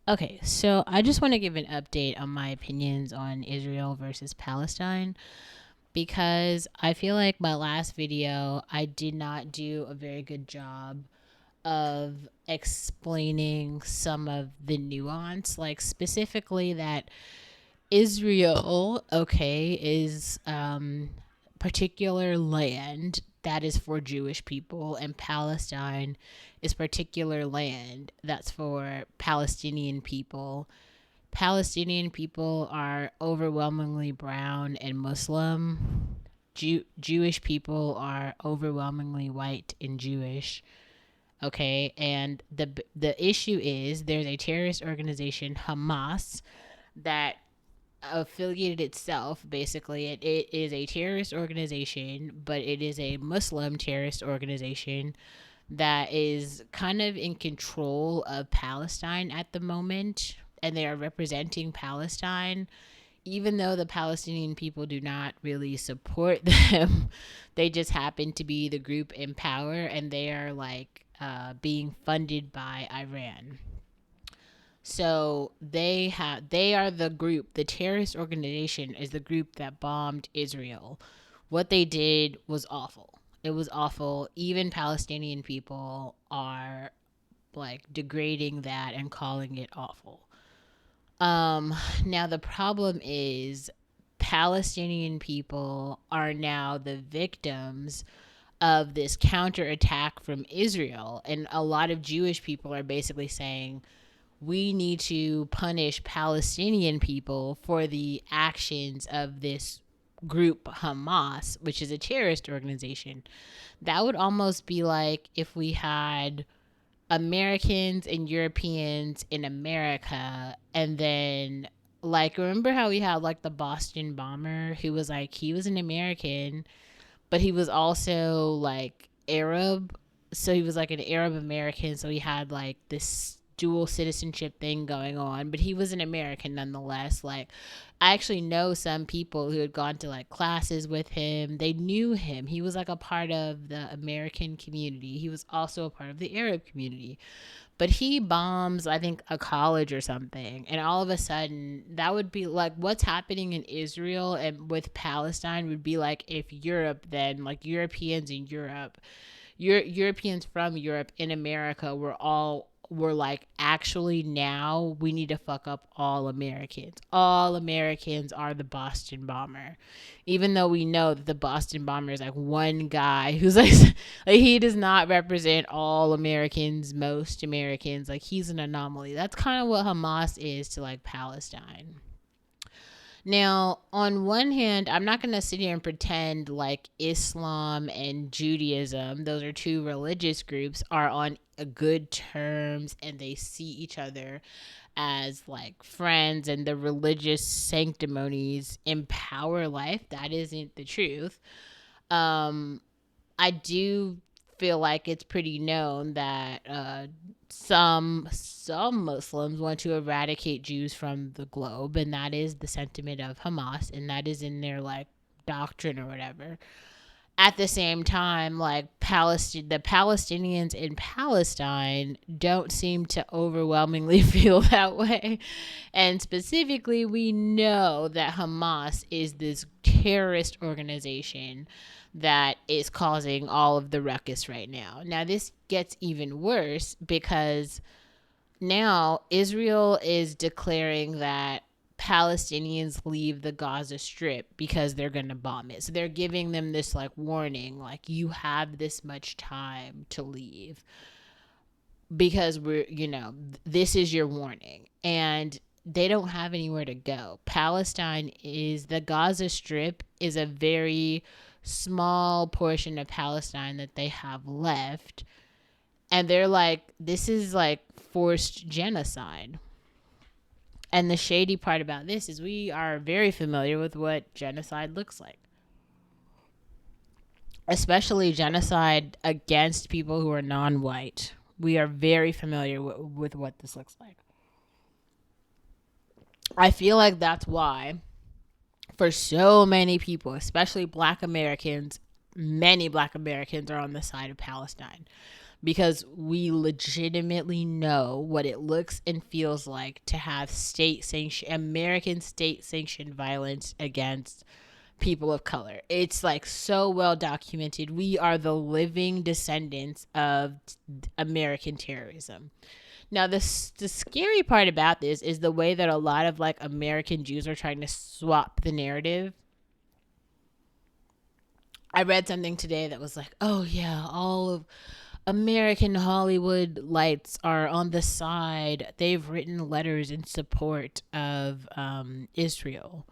Okay, so I just want to give an update on my opinions on Israel versus Palestine because I feel like my last video, I did not do a very good job of explaining some of the nuance, like specifically that Israel, okay, is particular land that is for Jewish people, and Palestine is particular land that's for Palestinian people. Palestinian people are overwhelmingly brown and Muslim. Jewish people are overwhelmingly white and Jewish. Okay, and the issue is there's a terrorist organization, Hamas, that affiliated itself. Basically, it is a terrorist organization, but it is a Muslim terrorist organization that is kind of in control of Palestine at the moment, and they are representing Palestine. Even though the Palestinian people do not really support them, they just happen to be the group in power, and they are like being funded by Iran. So they are the group. The terrorist organization is the group that bombed Israel. What they did was awful. It was awful. Even Palestinian people are like degrading that and calling it awful. Now the problem is Palestinian people are now the victims of this counterattack from Israel, and a lot of Jewish people are basically saying we need to punish Palestinian people for the actions of this group Hamas, which is a terrorist organization. That would almost be like if we had Americans and Europeans in America, and then like remember how we had like the Boston bomber who was like he was an American, but he was also like Arab. So he was like an Arab American, so he had like this dual citizenship thing going on, but he was an American nonetheless. Like I actually know some people who had gone to like classes with him. They knew him. He was like a part of the American community. He was also a part of the Arab community. But he bombs, I think, a college or something. And all of a sudden, that would be like what's happening in Israel and with Palestine would be like if Europe, then like Europeans in Europe, Europeans from Europe in America were like, actually, now we need to fuck up all Americans. All Americans are the Boston bomber. Even though we know that the Boston bomber is like one guy who's like he does not represent all Americans, most Americans. Like he's an anomaly. That's kind of what Hamas is to like Palestine. Now, on one hand, I'm not going to sit here and pretend like Islam and Judaism, those are two religious groups, are on a good terms and they see each other as like friends and the religious sanctimonies empower life. That isn't the truth. Um, I do feel like it's pretty known that some Muslims want to eradicate Jews from the globe, and that is the sentiment of Hamas, and that is in their like doctrine or whatever. At the same time, like the Palestinians in Palestine don't seem to overwhelmingly feel that way. And specifically, we know that Hamas is this terrorist organization that is causing all of the ruckus right now. Now, this gets even worse because now Israel is declaring that Palestinians leave the Gaza Strip because they're going to bomb it. So they're giving them this like warning, like you have this much time to leave because this is your warning. And they don't have anywhere to go. The Gaza Strip is a very small portion of Palestine that they have left. And they're like, this is like forced genocide. And the shady part about this is we are very familiar with what genocide looks like, especially genocide against people who are non-white. We are very familiar with what this looks like. I feel like that's why, for so many people, especially Black Americans, many Black Americans are on the side of Palestine because we legitimately know what it looks and feels like to have American state sanctioned violence against people of color. It's like so well documented. We are the living descendants of American terrorism. Now, the scary part about this is the way that a lot of like American Jews are trying to swap the narrative. I read something today that was like, oh yeah, all of American Hollywood lights are on the side. They've written letters in support of Israel.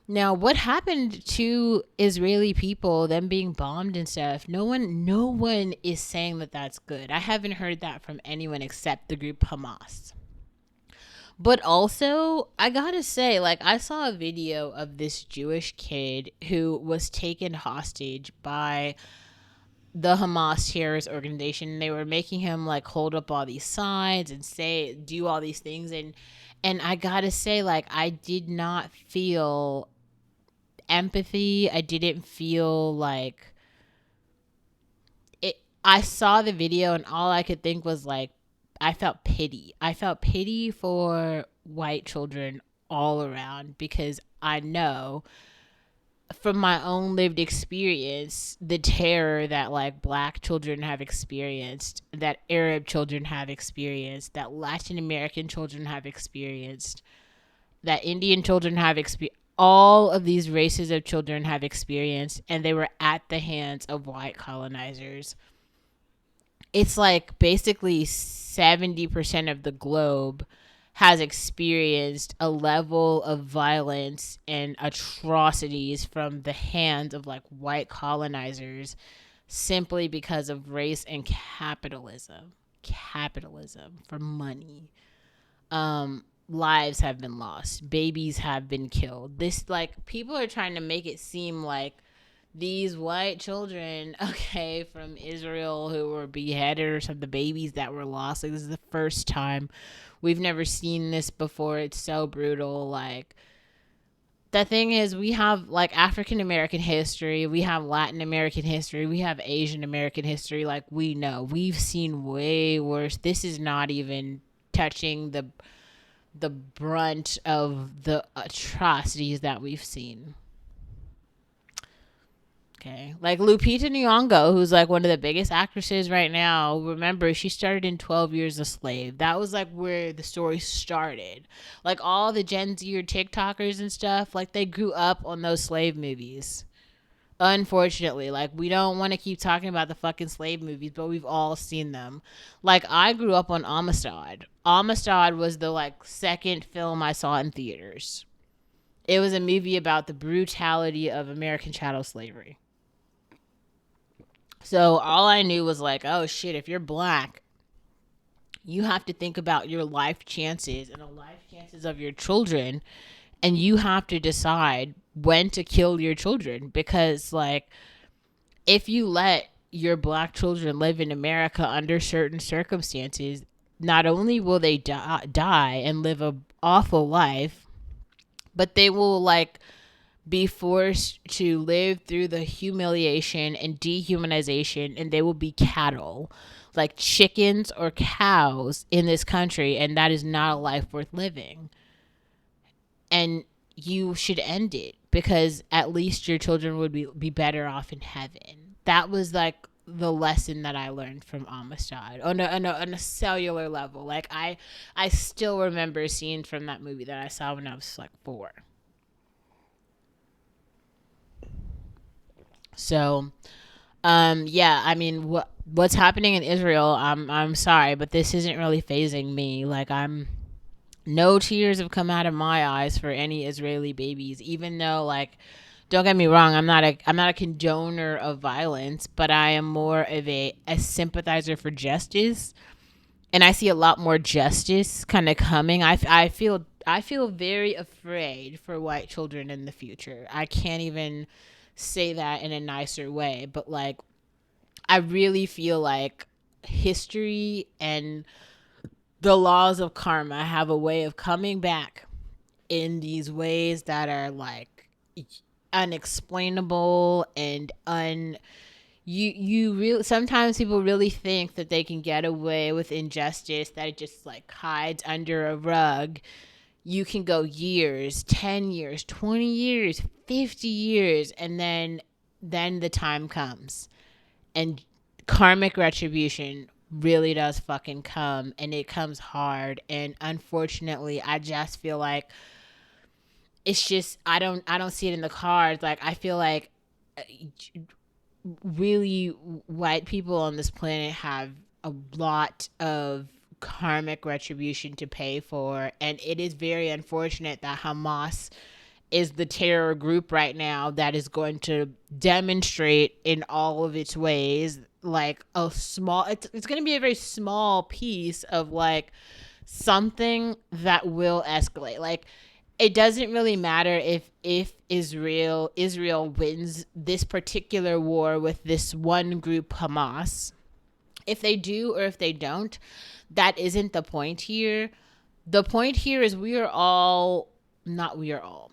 Now, what happened to Israeli people, them being bombed and stuff? No one is saying that that's good. I haven't heard that from anyone except the group Hamas. But also, I gotta say, like, I saw a video of this Jewish kid who was taken hostage by the Hamas terrorist organization. They were making him like hold up all these signs and do all these things, and I gotta say, like, I did not feel empathy. I didn't feel like it. I saw the video and all I could think was like, I felt pity. I felt pity for white children all around, because I know from my own lived experience the terror that like black children have experienced, that Arab children have experienced, that Latin American children have experienced, that Indian children have experienced. All of these races of children have experienced, and they were at the hands of white colonizers. It's like basically 70% of the globe has experienced a level of violence and atrocities from the hands of like white colonizers, simply because of race and capitalism for money. Lives have been lost, babies have been killed. This, like, people are trying to make it seem like these white children, okay, from Israel who were beheaded, or some of the babies that were lost, like, this is the first time. We've never seen this before. It's so brutal. Like, the thing is, we have like African American history, we have Latin American history, we have Asian American history. Like, we know we've seen way worse. This is not even touching the brunt of the atrocities that we've seen. Okay. Like Lupita Nyong'o, who's like one of the biggest actresses right now. Remember, she started in 12 Years a Slave. That was like where the story started. Like all the Gen Z or TikTokers and stuff, like they grew up on those slave movies. Unfortunately, like, we don't want to keep talking about the fucking slave movies, but we've all seen them. Like, I grew up on Amistad. Amistad was the like second film I saw in theaters. It was a movie about the brutality of American chattel slavery. So all I knew was like, oh shit, if you're black, you have to think about your life chances and the life chances of your children, and you have to decide when to kill your children, because like, if you let your black children live in America under certain circumstances, not only will they die and live a awful life, but they will like be forced to live through the humiliation and dehumanization, and they will be cattle, like chickens or cows in this country, and that is not a life worth living. And you should end it, because at least your children would be better off in heaven. That was like the lesson that I learned from Amistad on a cellular level. Like, I still remember scenes from that movie that I saw when I was like 4. So, yeah, I mean, what's happening in Israel? I'm sorry, but this isn't really phasing me. Like, no tears have come out of my eyes for any Israeli babies, even though, like, don't get me wrong, I'm not a condoner of violence, but I am more of a sympathizer for justice, and I see a lot more justice kind of coming. I feel very afraid for white children in the future. I can't even say that in a nicer way, but like, I really feel like history and the laws of karma have a way of coming back in these ways that are like unexplainable and you really, sometimes people really think that they can get away with injustice, that it just like hides under a rug. You can go years, 10 years, 20 years, 50 years, and then the time comes, and karmic retribution really does fucking come, and it comes hard. And unfortunately, I just feel like it's just, I don't see it in the cards. Like, I feel like really white people on this planet have a lot of karmic retribution to pay for, and it is very unfortunate that Hamas is the terror group right now that is going to demonstrate in all of its ways, like a small, it's going to be a very small piece of like something that will escalate. Like, it doesn't really matter if Israel wins this particular war with this one group, Hamas. If they do or if they don't, that isn't the point here. The point here is we are all, not we are all,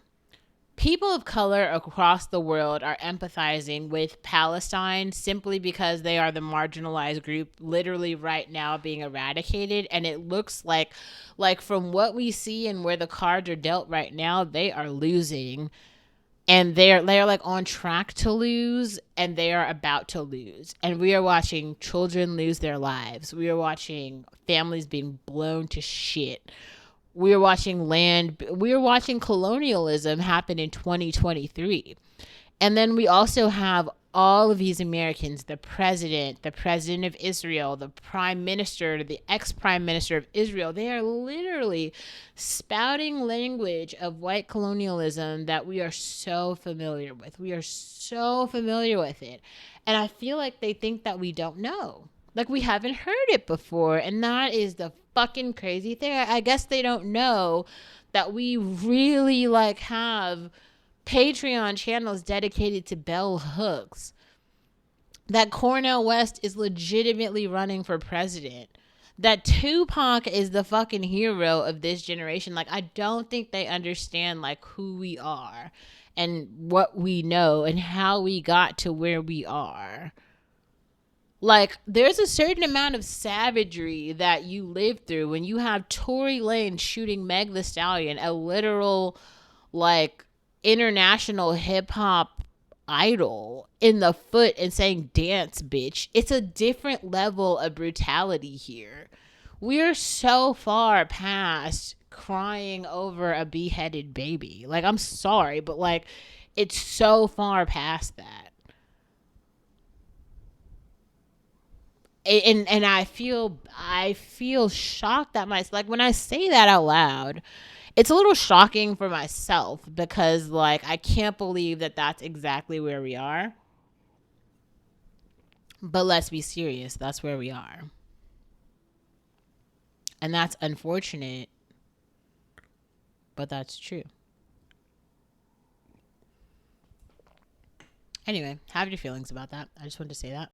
people of color across the world are empathizing with Palestine simply because they are the marginalized group literally right now being eradicated. And it looks like from what we see and where the cards are dealt right now, they are losing, and they're like on track to lose, and they are about to lose. And we are watching children lose their lives. We are watching families being blown to shit. We are watching colonialism happen in 2023. And then we also have all of these Americans, the president of Israel, the prime minister, the ex-prime minister of Israel. They are literally spouting language of white colonialism that we are so familiar with. We are so familiar with it. And I feel like they think that we don't know. Like, we haven't heard it before. And that is the fucking crazy thing. I guess they don't know that we really like have Patreon channels dedicated to bell hooks, that Cornel West is legitimately running for president, that Tupac is the fucking hero of this generation. Like, I don't think they understand like who we are and what we know and how we got to where we are. Like, there's a certain amount of savagery that you live through when you have Tory Lanez shooting Meg the Stallion, a literal like international hip hop idol, in the foot and saying, "Dance, bitch." It's a different level of brutality here. We're so far past crying over a beheaded baby. Like, I'm sorry, but like, it's so far past that. And I feel shocked that myself, like, when I say that out loud, it's a little shocking for myself, because like, I can't believe that that's exactly where we are. But let's be serious, that's where we are. And that's unfortunate, but that's true. Anyway, have your feelings about that. I just wanted to say that.